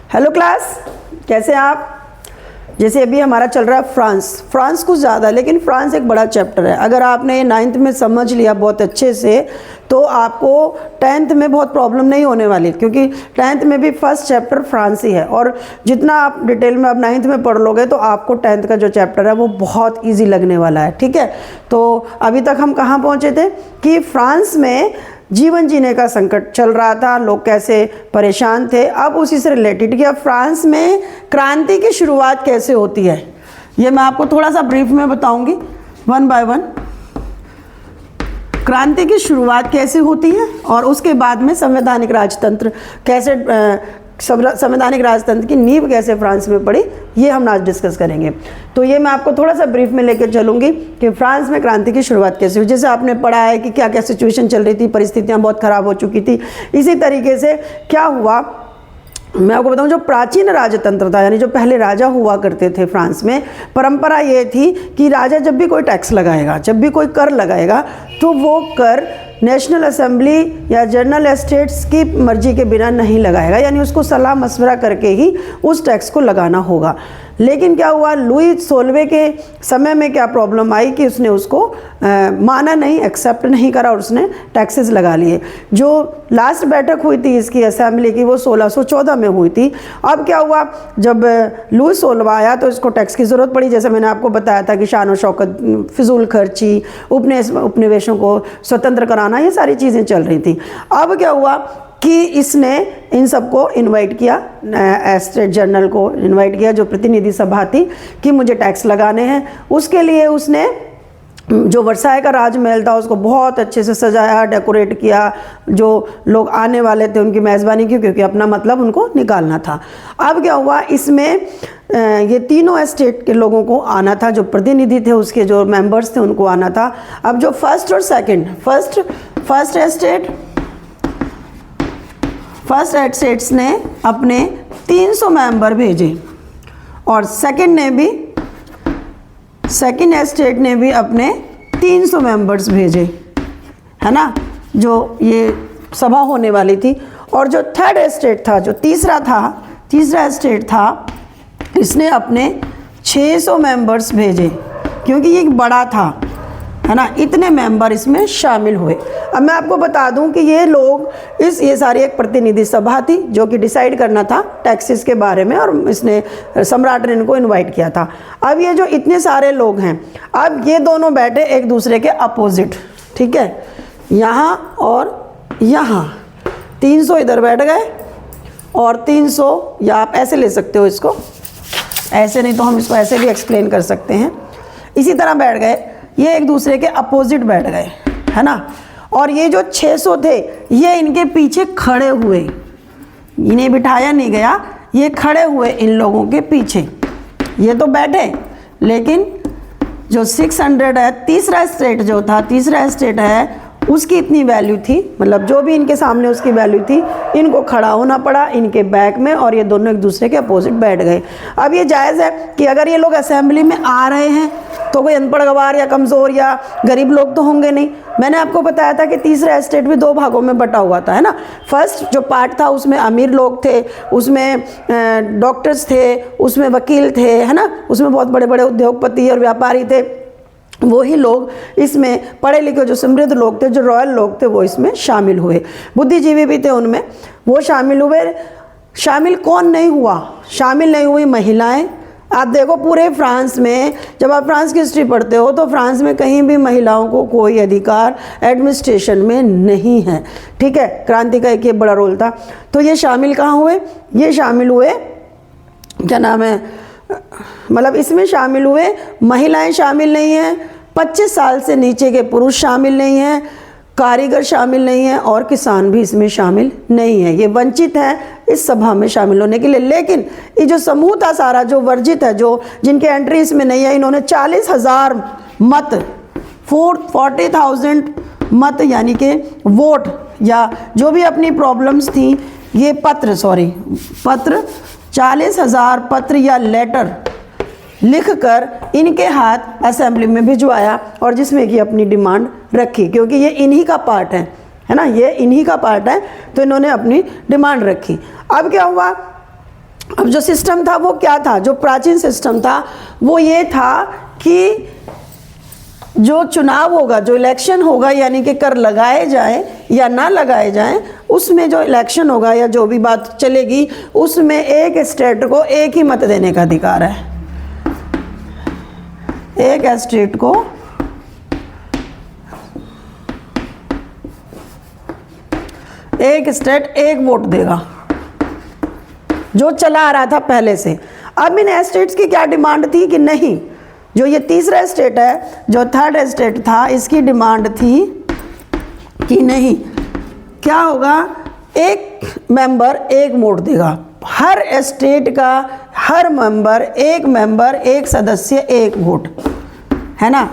Hello class, कैसे हैं आप? जैसे अभी हमारा चल रहा है फ्रांस कुछ ज़्यादा, लेकिन फ्रांस एक बड़ा चैप्टर है। अगर आपने 9th में समझ लिया बहुत अच्छे से तो आपको 10th में बहुत प्रॉब्लम नहीं होने वाली, क्योंकि 10th में भी फर्स्ट चैप्टर फ्रांस ही है। और जितना आप डिटेल में आप 9th में पढ़ लोगे तो आपको 10th का जो चैप्टर है वो बहुत ईजी लगने वाला है। ठीक है, तो अभी तक हम कहाँ पहुँचे थे कि फ्रांस में जीवन जीने का संकट चल रहा था, लोग कैसे परेशान थे। अब उसी से रिलेटेड कि अब फ्रांस में क्रांति की शुरुआत कैसे होती है, ये मैं आपको थोड़ा सा ब्रीफ में बताऊंगी, वन बाय वन। क्रांति की शुरुआत कैसे होती है और उसके बाद में संवैधानिक राजतंत्र कैसे, संवैधानिक राजतंत्र की नींव कैसे फ्रांस में पड़ी, ये हम आज डिस्कस करेंगे। तो ये मैं आपको थोड़ा सा ब्रीफ में लेकर चलूँगी कि फ्रांस में क्रांति की शुरुआत कैसे हुई। जैसे आपने पढ़ा है कि क्या क्या सिचुएशन चल रही थी, परिस्थितियाँ बहुत ख़राब हो चुकी थी। इसी तरीके से क्या हुआ, मैं आपको बताऊं, जो प्राचीन राजतंत्र था, यानी जो पहले राजा हुआ करते थे फ्रांस में, परंपरा ये थी कि राजा जब भी कोई टैक्स लगाएगा, जब भी कोई कर लगाएगा, तो वो कर नेशनल असेंबली या जनरल एस्टेट्स की मर्जी के बिना नहीं लगाएगा, यानी उसको सलाह मशवरा करके ही उस टैक्स को लगाना होगा। लेकिन क्या हुआ, लुई 16वें के समय में क्या प्रॉब्लम आई कि उसने उसको माना नहीं, एक्सेप्ट नहीं करा और उसने टैक्सेस लगा लिए। जो लास्ट बैठक हुई थी इसकी असेंबली की वो 1614 में हुई थी। अब क्या हुआ, जब लुई 16वां आया तो इसको टैक्स की ज़रूरत पड़ी। जैसे मैंने आपको बताया था कि शान और शौकत, फिजूल खर्ची, उपनिवेशों को स्वतंत्र कराना, ये सारी चीज़ें चल रही थी। अब क्या हुआ कि इसने इन सबको इनवाइट किया, एस्टेट जनरल को इनवाइट किया, जो प्रतिनिधि सभा थी, कि मुझे टैक्स लगाने हैं। उसके लिए उसने जो वर्साय का राजमहल था उसको बहुत अच्छे से सजाया, डेकोरेट किया, जो लोग आने वाले थे उनकी मेज़बानी की, क्योंकि अपना मतलब उनको निकालना था। अब क्या हुआ, इसमें ये तीनों एस्टेट के लोगों को आना था, जो प्रतिनिधि थे उसके जो मेंबर्स थे उनको आना था। अब जो फर्स्ट और सेकंड, फर्स्ट एस्टेट्स ने अपने 300 मेंबर भेजे और सेकंड एस्टेट ने भी अपने 300 मेंबर्स भेजे, है ना, जो ये सभा होने वाली थी। और जो थर्ड एस्टेट था, जो तीसरा एस्टेट था, इसने अपने 600 मेंबर्स भेजे, क्योंकि ये बड़ा था, है ना, इतने मेंबर इसमें शामिल हुए। अब मैं आपको बता दूं कि ये लोग, ये सारी एक प्रतिनिधि सभा थी जो कि डिसाइड करना था टैक्सेस के बारे में, और इसने सम्राट ने इनको इनवाइट किया था। अब ये जो इतने सारे लोग हैं, अब ये दोनों बैठे एक दूसरे के अपोजिट, ठीक है, यहाँ और यहाँ 300 इधर बैठ गए और 300, या आप ऐसे ले सकते हो इसको, ऐसे नहीं तो हम इसको ऐसे भी एक्सप्लेन कर सकते हैं। इसी तरह बैठ गए, ये एक दूसरे के अपोजिट बैठ गए, है ना। और ये जो 600 थे ये इनके पीछे खड़े हुए, इन्हें बिठाया नहीं गया, ये खड़े हुए इन लोगों के पीछे। ये तो बैठे, लेकिन जो 600 है, तीसरा एस्टेट है, उसकी इतनी वैल्यू थी, मतलब जो भी इनके सामने उसकी वैल्यू थी, इनको खड़ा होना पड़ा इनके बैक में, और ये दोनों एक दूसरे के अपोजिट बैठ गए। अब ये जायज़ है कि अगर ये लोग असेंबली में आ रहे हैं तो कोई अनपढ़ गवार या कमज़ोर या गरीब लोग तो होंगे नहीं। मैंने आपको बताया था कि तीसरा एस्टेट भी 2 भागों में बटा हुआ था, है ना। फर्स्ट जो पार्ट था उसमें अमीर लोग थे, उसमें डॉक्टर्स थे, उसमें वकील थे, है ना, उसमें बहुत बड़े बड़े उद्योगपति और व्यापारी थे। वही लोग इसमें पढ़े लिखे जो समृद्ध लोग थे, जो रॉयल लोग थे, वो इसमें शामिल हुए। बुद्धिजीवी भी थे उनमें, वो शामिल हुए। शामिल कौन नहीं हुआ? शामिल नहीं हुई महिलाएं। आप देखो पूरे फ्रांस में, जब आप फ्रांस की हिस्ट्री पढ़ते हो तो फ्रांस में कहीं भी महिलाओं को कोई अधिकार एडमिनिस्ट्रेशन में नहीं है, ठीक है। क्रांति का एक ये बड़ा रोल था। तो ये शामिल कहाँ हुए? ये शामिल हुए, क्या नाम है, मतलब इसमें शामिल हुए, महिलाएं शामिल नहीं हैं, 25 साल से नीचे के पुरुष शामिल नहीं हैं, कारीगर शामिल नहीं हैं, और किसान भी इसमें शामिल नहीं है। ये वंचित हैं इस सभा में शामिल होने के लिए। लेकिन ये जो समूह था सारा, जो वर्जित है, जो जिनके एंट्री इसमें नहीं है, इन्होंने 40,000 मत, 40,000 मत, यानी कि वोट, या जो भी अपनी प्रॉब्लम्स थी, ये पत्र 40,000 पत्र या लेटर लिखकर इनके हाथ असेंबली में भिजवाया, और जिसमें कि अपनी डिमांड रखी, क्योंकि ये इन्हीं का पार्ट है ना, ये इन्हीं का पार्ट है, तो इन्होंने अपनी डिमांड रखी। अब क्या हुआ, अब जो सिस्टम था वो क्या था, जो प्राचीन सिस्टम था वो ये था कि जो चुनाव होगा, जो इलेक्शन होगा, यानी कि कर लगाए जाए या ना लगाए जाए, उसमें जो इलेक्शन होगा या जो भी बात चलेगी उसमें एक स्टेट को एक ही मत देने का अधिकार है। एक स्टेट को एक स्टेट एक वोट देगा, जो चला आ रहा था पहले से। अब इन स्टेट्स की क्या डिमांड थी कि नहीं, जो ये तीसरा स्टेट है, जो थर्ड स्टेट था, इसकी डिमांड थी कि नहीं, क्या होगा, एक मेंबर एक वोट देगा। हर स्टेट का हर मेंबर एक सदस्य एक वोट, है ना,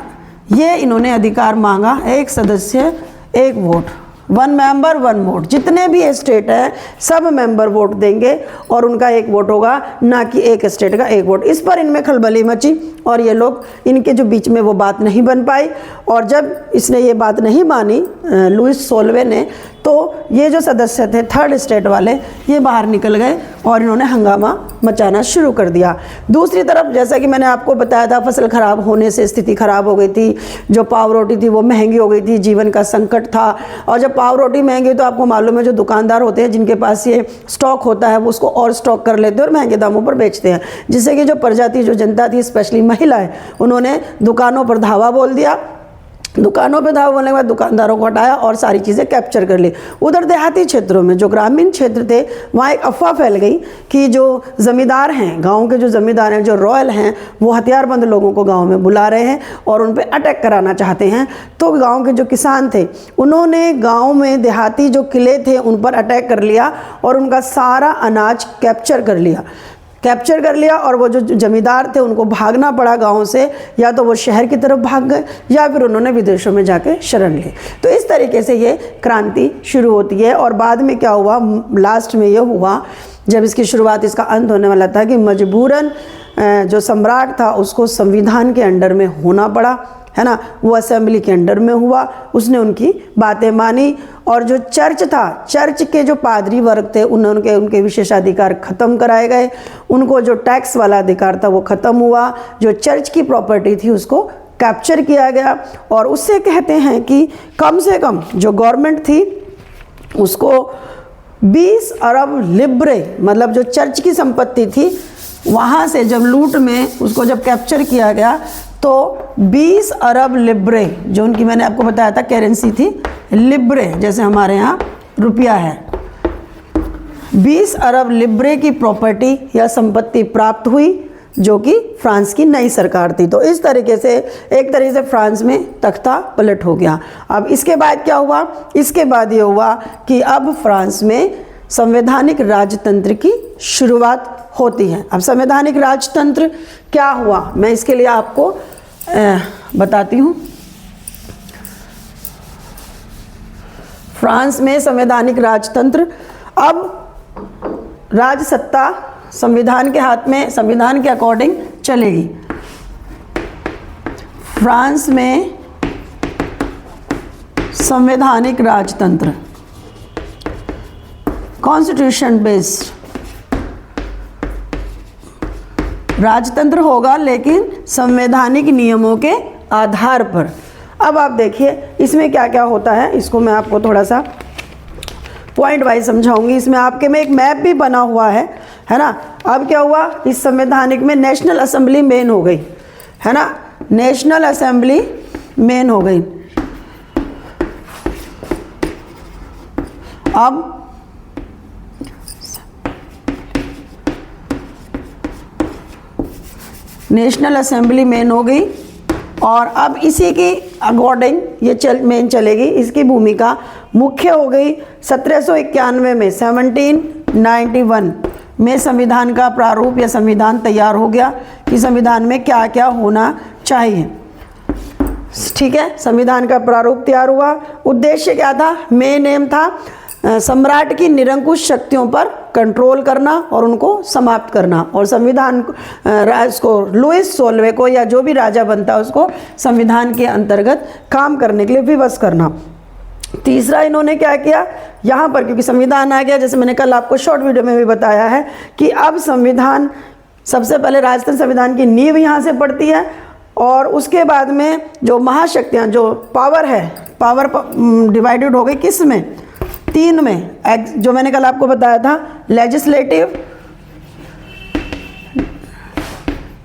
ये इन्होंने अधिकार मांगा, एक सदस्य एक vote, one member one vote. जितने भी स्टेट है सब मेंबर वोट देंगे और उनका एक वोट होगा, ना कि एक स्टेट का एक वोट। इस पर इनमें खलबली मची और ये लोग, इनके जो बीच में वो बात नहीं बन पाई। और जब इसने ये बात नहीं मानी लुइस सोल्वे ने, तो ये जो सदस्य थे थर्ड स्टेट वाले, ये बाहर निकल गए और इन्होंने हंगामा मचाना शुरू कर दिया। दूसरी तरफ जैसा कि मैंने आपको बताया था, फसल खराब होने से स्थिति खराब हो गई थी, जो पाव रोटी थी वो महंगी हो गई थी, जीवन का संकट था। और जब पाव रोटी महंगी, तो आपको मालूम है जो दुकानदार होते हैं जिनके पास ये स्टॉक होता है, वो उसको और स्टॉक कर लेते हैं और महंगे दामों पर बेचते हैं, जिससे कि जो प्रजाति, जो जनता थी, स्पेशली महिलाएं, उन्होंने दुकानों पर धावा बोल दिया। दुकानों पे धावा बोलने के बाद दुकानदारों को हटाया और सारी चीज़ें कैप्चर कर ली। उधर देहाती क्षेत्रों में, जो ग्रामीण क्षेत्र थे, वहाँ एक अफवाह फैल गई कि जो ज़मींदार हैं, गांव के जो ज़मींदार हैं, जो रॉयल हैं, वो हथियारबंद लोगों को गांव में बुला रहे हैं और उन पर अटैक कराना चाहते हैं। तो गांव के जो किसान थे, उन्होंने गांव में देहाती जो किले थे उन पर अटैक कर लिया और उनका सारा अनाज कैप्चर कर लिया और वो जो जमींदार थे उनको भागना पड़ा गांव से, या तो वो शहर की तरफ भाग गए या फिर उन्होंने विदेशों में जाके शरण ली। तो इस तरीके से ये क्रांति शुरू होती है। और बाद में क्या हुआ, लास्ट में ये हुआ, जब इसकी शुरुआत, इसका अंत होने वाला था, कि मजबूरन जो सम्राट था उसको संविधान के अंडर में होना पड़ा, है ना, वो असेंबली के अंडर में हुआ, उसने उनकी बातें मानी। और जो चर्च था, चर्च के जो पादरी वर्ग थे, उनके विशेषाधिकार खत्म कराए गए, उनको जो टैक्स वाला अधिकार था वो खत्म हुआ, जो चर्च की प्रॉपर्टी थी उसको कैप्चर किया गया। और उससे कहते हैं कि कम से कम जो गवर्नमेंट थी उसको 20 अरब लिब्रे, मतलब जो चर्च की संपत्ति थी वहाँ से जब लूट में उसको जब कैप्चर किया गया, तो 20 अरब लिब्रे, जो उनकी मैंने आपको बताया था करेंसी थी, लिब्रे जैसे हमारे यहाँ रुपया है, 20 अरब लिब्रे की प्रॉपर्टी या संपत्ति प्राप्त हुई, जो कि फ्रांस की नई सरकार थी। तो इस तरीके से एक तरीके से फ्रांस में तख्ता पलट हो गया। अब इसके बाद क्या हुआ, इसके बाद ये हुआ कि अब फ्रांस में संवैधानिक राजतंत्र की शुरुआत होती है। अब संवैधानिक राजतंत्र क्या हुआ, मैं इसके लिए आपको बताती हूँ। फ्रांस में संवैधानिक राजतंत्र, अब राजसत्ता संविधान के हाथ में, संविधान के अकॉर्डिंग चलेगी। फ्रांस में संवैधानिक राजतंत्र, कॉन्स्टिट्यूशन बेस्ड राजतंत्र होगा, लेकिन संवैधानिक नियमों के आधार पर। अब आप देखिए इसमें क्या क्या होता है, इसको मैं आपको थोड़ा सा पॉइंट वाइज समझाऊंगी। इसमें आपके में एक मैप भी बना हुआ है ना। अब क्या हुआ, इस संवैधानिक में नेशनल असेंबली मेन हो गई, है ना, नेशनल असेंबली मेन हो गई। अब नेशनल असेंबली मेन हो गई और अब इसी की अकॉर्डिंग ये मेन चलेगी। इसकी भूमिका मुख्य हो गई 1791 में, 1791 में संविधान का प्रारूप या संविधान तैयार हो गया कि संविधान में क्या क्या होना चाहिए। ठीक है, संविधान का प्रारूप तैयार हुआ। उद्देश्य क्या था, मेन एम था सम्राट की निरंकुश शक्तियों पर कंट्रोल करना और उनको समाप्त करना, और संविधान को लुइस सोल्वे को या जो भी राजा बनता है उसको संविधान के अंतर्गत काम करने के लिए विवश करना। तीसरा इन्होंने क्या किया, यहाँ पर क्योंकि संविधान आ गया, जैसे मैंने कल आपको शॉर्ट वीडियो में भी बताया है कि अब संविधान, सबसे पहले राजस्थान संविधान की नींव यहाँ से पड़ती है और उसके बाद में जो महाशक्तियाँ, जो पावर है, पावर डिवाइडेड हो गई किस में, 3 में, जो मैंने कल आपको बताया था,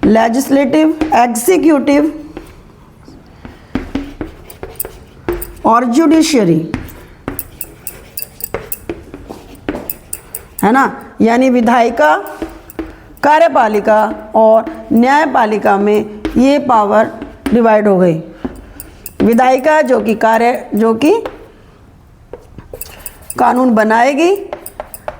लेजिस्लेटिव, एग्जीक्यूटिव और जुडिशियरी, है ना, यानी विधायिका, कार्यपालिका और न्यायपालिका में ये पावर डिवाइड हो गई। विधायिका जो कि कानून बनाएगी,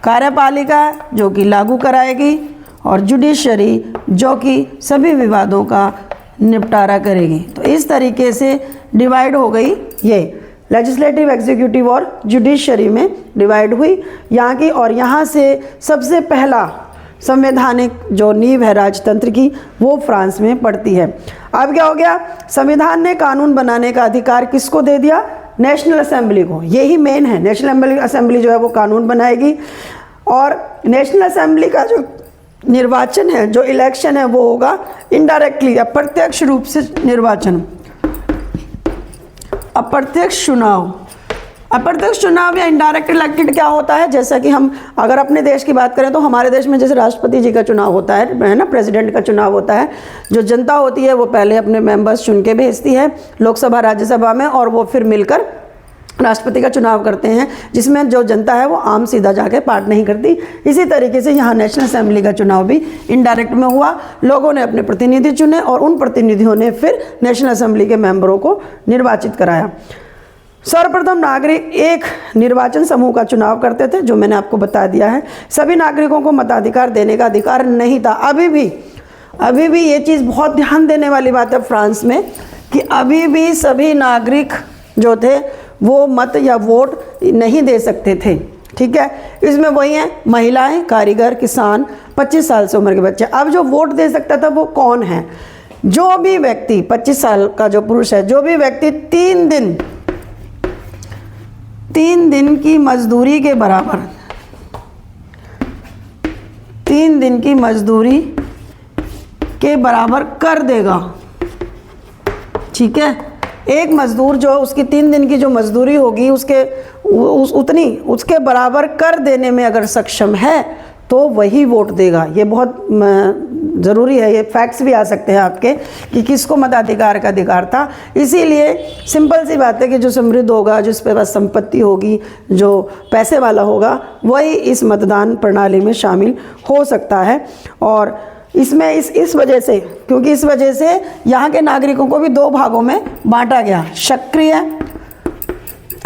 कार्यपालिका जो कि लागू कराएगी और जुडिशरी जो कि सभी विवादों का निपटारा करेगी। तो इस तरीके से डिवाइड हो गई, ये लेजिस्लेटिव, एग्जीक्यूटिव और जुडिशरी में डिवाइड हुई यहाँ की। और यहाँ से सबसे पहला संवैधानिक जो नींव है राजतंत्र की, वो फ्रांस में पड़ती है। अब क्या हो गया, संविधान ने कानून बनाने का अधिकार किसको दे दिया, नेशनल असेंबली को। यही मेन है, नेशनल असेंबली जो है वो कानून बनाएगी और नेशनल असेंबली का जो निर्वाचन है, जो इलेक्शन है, वो होगा इनडायरेक्टली, अप्रत्यक्ष रूप से निर्वाचन, अप्रत्यक्ष चुनाव। अप्रत्यक्ष चुनाव या इनडायरेक्ट इलेक्टेड क्या होता है, जैसा कि हम अगर अपने देश की बात करें तो हमारे देश में जैसे राष्ट्रपति जी का चुनाव होता है ना, प्रेसिडेंट का चुनाव होता है, जो जनता होती है वो पहले अपने मेंबर्स चुन के भेजती है लोकसभा राज्यसभा में और वो फिर मिलकर राष्ट्रपति का चुनाव करते हैं, जिसमें जो जनता है वो आम सीधा जाके पार्ट नहीं करती। इसी तरीके से यहाँ नेशनल असेंबली का चुनाव भी इनडायरेक्ट में हुआ, लोगों ने अपने प्रतिनिधि चुने और उन प्रतिनिधियों ने फिर नेशनल असेंबली के मेंबरों को निर्वाचित कराया। सर्वप्रथम नागरिक एक निर्वाचन समूह का चुनाव करते थे, जो मैंने आपको बता दिया है। सभी नागरिकों को मताधिकार देने का अधिकार नहीं था। अभी भी ये चीज़ बहुत ध्यान देने वाली बात है फ्रांस में कि अभी भी सभी नागरिक जो थे वो मत या वोट नहीं दे सकते थे, ठीक है। इसमें वही है, महिलाएं, कारीगर, किसान, 25 साल से उम्र के बच्चे। अब जो वोट दे सकता था वो कौन है, जो भी व्यक्ति 25 साल का जो पुरुष है, जो भी व्यक्ति 3 दिन की मजदूरी के बराबर, 3 दिन की मजदूरी के बराबर कर देगा, ठीक है। एक मजदूर जो उसकी 3 दिन की जो मजदूरी होगी उसके बराबर कर देने में अगर सक्षम है तो वही वोट देगा। ये बहुत ज़रूरी है, ये फैक्ट्स भी आ सकते हैं आपके कि किसको मताधिकार का अधिकार था। इसीलिए सिंपल सी बात है कि जो समृद्ध होगा, जिस पे पास संपत्ति होगी, जो पैसे वाला होगा, वही इस मतदान प्रणाली में शामिल हो सकता है। और इसमें इस वजह से, क्योंकि इस वजह से यहाँ के नागरिकों को भी 2 भागों में बांटा गया, सक्रिय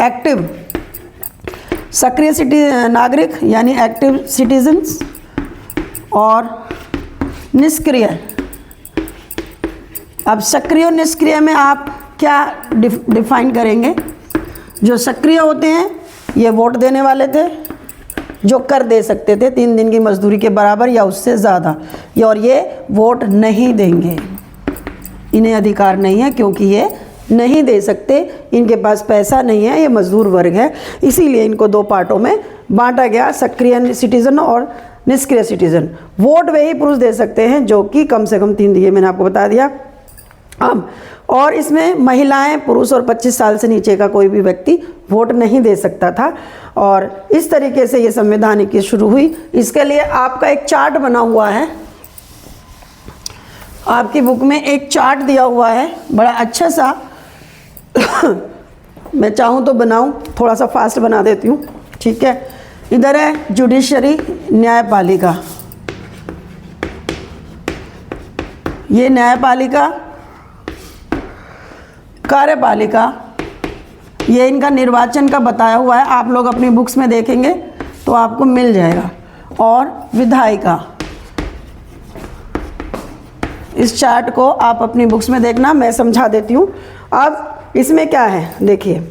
एक्टिव, सक्रिय नागरिक यानी एक्टिव सिटीजन्स और निष्क्रिय। अब सक्रिय और निष्क्रिय में आप क्या डिफाइन करेंगे। जो सक्रिय होते हैं ये वोट देने वाले थे, जो कर दे सकते थे 3 दिन की मजदूरी के बराबर या उससे ज़्यादा, और ये वोट नहीं देंगे, इन्हें अधिकार नहीं है क्योंकि ये नहीं दे सकते, इनके पास पैसा नहीं है, ये मजदूर वर्ग है। इसीलिए इनको 2 पार्टों में बांटा गया, सक्रिय सिटीजन और निष्क्रिय सिटीजन। वोट वही पुरुष दे सकते हैं जो कि कम से कम 3 दिए, मैंने आपको बता दिया। अब और इसमें महिलाएं, पुरुष और 25 साल से नीचे का कोई भी व्यक्ति वोट नहीं दे सकता था। और इस तरीके से ये संवैधानिक की शुरू हुई। इसके लिए आपका एक चार्ट बना हुआ है, आपकी बुक में एक चार्ट दिया हुआ है, बड़ा अच्छा सा मैं चाहूँ तो बनाऊँ, थोड़ा सा फास्ट बना देती हूँ, ठीक है। इधर है जुडिशरी, न्यायपालिका, ये न्यायपालिका, कार्यपालिका, ये इनका निर्वाचन का बताया हुआ है, आप लोग अपनी बुक्स में देखेंगे तो आपको मिल जाएगा। और विधायिका, इस चार्ट को आप अपनी बुक्स में देखना, मैं समझा देती हूँ। अब इसमें क्या है देखिए,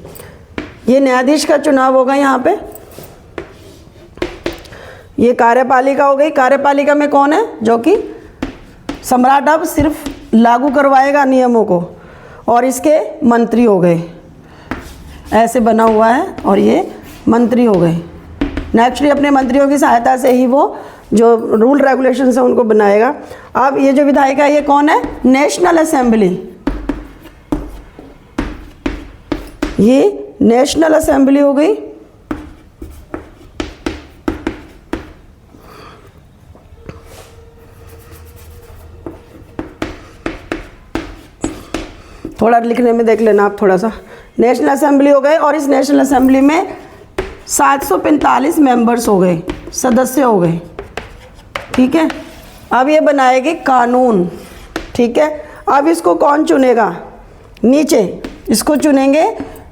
ये न्यायाधीश का चुनाव होगा यहाँ पे, ये कार्यपालिका हो गई। कार्यपालिका में कौन है, जो कि सम्राट अब सिर्फ लागू करवाएगा नियमों को, और इसके मंत्री हो गए। ऐसे बना हुआ है और ये मंत्री हो गए। नेचुरली अपने मंत्रियों की सहायता से ही वो जो रूल रेगुलेशन है उनको बनाएगा। अब ये जो विधायिका ये कौन है? National assembly. ये नेशनल असेंबली हो गई। थोड़ा लिखने में देख लेना आप थोड़ा सा। नेशनल असेंबली हो गए और इस नेशनल असेंबली में 745 मेंबर्स हो गए, सदस्य हो गए। ठीक है, अब ये बनाएगी कानून। ठीक है, अब इसको कौन चुनेगा? नीचे इसको चुनेंगे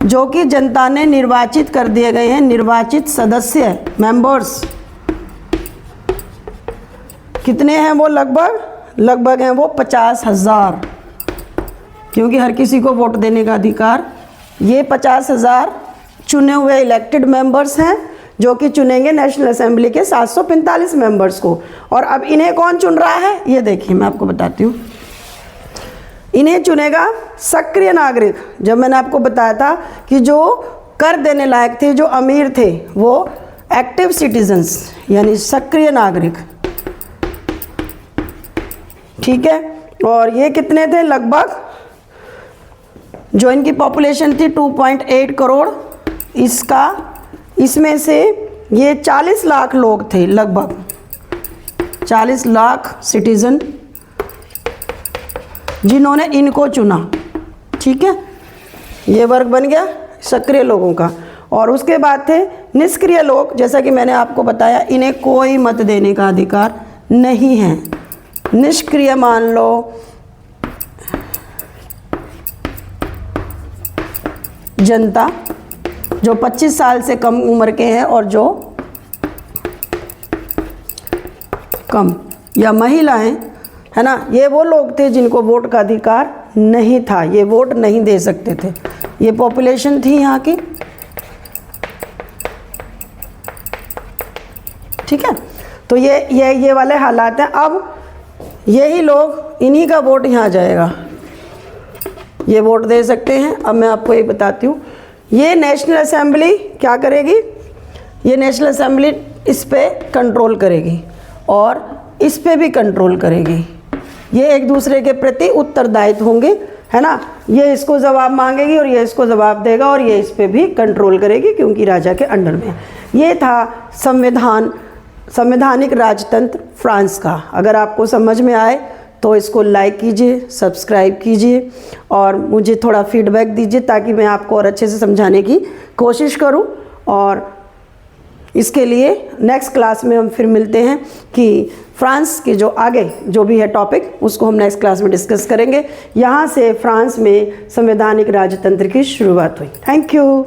जो कि जनता ने निर्वाचित कर दिए गए हैं, निर्वाचित सदस्य मेंबर्स। कितने हैं वो? लगभग हैं वो 50,000, क्योंकि हर किसी को वोट देने का अधिकार। ये 50,000 चुने हुए इलेक्टेड मेंबर्स हैं जो कि चुनेंगे नेशनल असेंबली के 745 मेंबर्स को। और अब इन्हें कौन चुन रहा है? ये देखिए मैं आपको बताती हूँ। इन्हें चुनेगा सक्रिय नागरिक। जब मैंने आपको बताया था कि जो कर देने लायक थे, जो अमीर थे, वो एक्टिव सिटीजन्स यानी सक्रिय नागरिक। ठीक है, और ये कितने थे? लगभग जो इनकी पॉपुलेशन थी 2.8 करोड़, इसमें से ये 40 लाख लोग थे, लगभग 40 लाख सिटीजन जिन्होंने इनको चुना। ठीक है, ये वर्ग बन गया सक्रिय लोगों का। और उसके बाद थे निष्क्रिय लोग। जैसा कि मैंने आपको बताया, इन्हें कोई मत देने का अधिकार नहीं है। निष्क्रिय मान लो जनता जो 25 साल से कम उम्र के हैं और जो कम, या महिलाएं, है ना, ये वो लोग थे जिनको वोट का अधिकार नहीं था, ये वोट नहीं दे सकते थे। ये पॉपुलेशन थी यहाँ की। ठीक है, तो ये वाले हालात हैं। अब यही लोग, इन्हीं का वोट यहाँ जाएगा, ये वोट दे सकते हैं। अब मैं आपको ये बताती हूँ, ये नेशनल असेंबली क्या करेगी? ये नेशनल असेंबली इस पे कंट्रोल करेगी और इस पे भी कंट्रोल करेगी। ये एक दूसरे के प्रति उत्तरदायित्व होंगे, है ना। ये इसको जवाब मांगेगी और ये इसको जवाब देगा और ये इस पे भी कंट्रोल करेगी, क्योंकि राजा के अंडर में। ये था संवैधानिक राजतंत्र फ्रांस का। अगर आपको समझ में आए तो इसको लाइक कीजिए, सब्सक्राइब कीजिए और मुझे थोड़ा फीडबैक दीजिए ताकि मैं आपको और अच्छे से समझाने की कोशिश करूं। और इसके लिए नेक्स्ट क्लास में हम फिर मिलते हैं कि फ्रांस के जो आगे जो भी है टॉपिक, उसको हम नेक्स्ट क्लास में डिस्कस करेंगे। यहाँ से फ्रांस में संवैधानिक राजतंत्र की शुरुआत हुई। Thank you.